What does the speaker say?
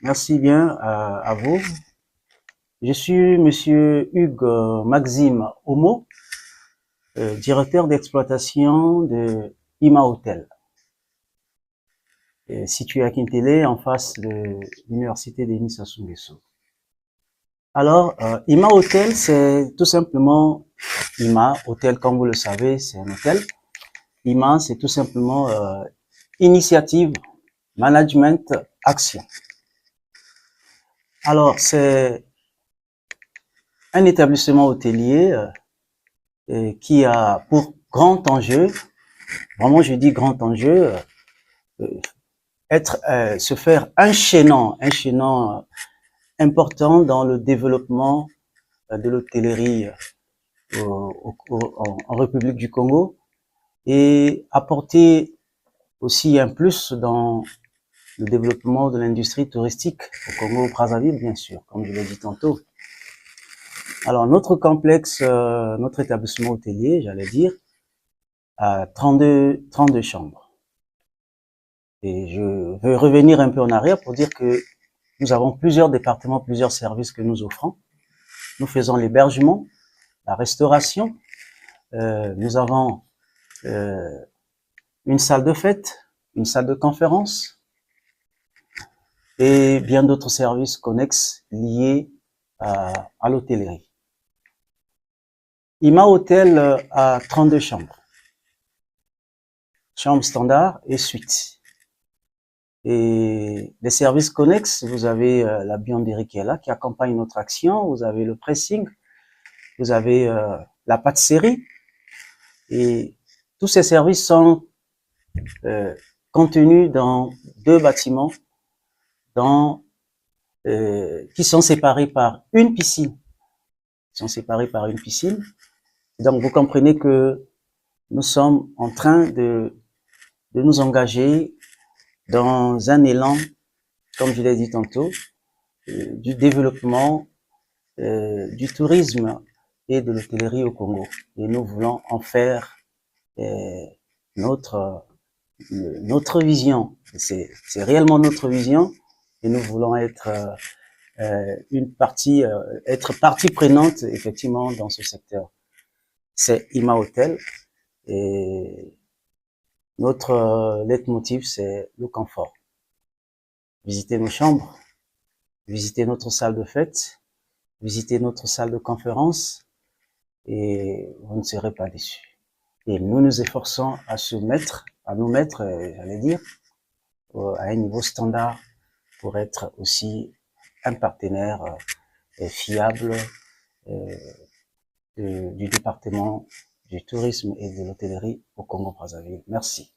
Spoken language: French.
Merci bien à vous. Je suis Monsieur Hugues Maxime Homo, directeur d'exploitation de Ima Hotel, situé à Kintele, en face de l'université Denis Sassou Nguesso. Alors, Ima Hotel, c'est tout simplement Ima Hotel, comme vous le savez, c'est un hôtel. Ima, c'est tout simplement initiative, management, action. Alors, c'est un établissement hôtelier qui a pour grand enjeu, vraiment je dis grand enjeu, se faire un chaînon important dans le développement de l'hôtellerie en République du Congo et apporter aussi un plus dans le développement de l'industrie touristique au Congo-Brazzaville, bien sûr, comme je l'ai dit tantôt. Alors, notre complexe, notre établissement hôtelier, j'allais dire, a 32 chambres. Et je veux revenir un peu en arrière pour dire que nous avons plusieurs départements, plusieurs services que nous offrons. Nous faisons l'hébergement, la restauration. Nous avons une salle de fête, une salle de conférence et bien d'autres services connexes liés à l'hôtellerie. Ima Hotel a 32 chambres. Chambres standard et suites. Et les services connexes, vous avez la buanderie qui est là, qui accompagne notre action. Vous avez le pressing, vous avez la pâtisserie. Et tous ces services sont contenus dans deux bâtiments qui sont séparés par une piscine. Donc, vous comprenez que nous sommes en train de nous engager dans un élan, comme je l'ai dit tantôt, du développement du tourisme et de l'hôtellerie au Congo. Et nous voulons en faire notre vision. C'est réellement notre vision et nous voulons être être partie prenante effectivement dans ce secteur. C'est Ima Hotel et notre leitmotiv c'est le confort. Visiter nos chambres, visiter notre salle de fête, visiter notre salle de conférence et vous ne serez pas déçus. Et nous nous efforçons à nous mettre, j'allais dire, à un niveau standard pour être aussi un partenaire fiable du département du tourisme et de l'hôtellerie au Congo-Brazzaville. Merci.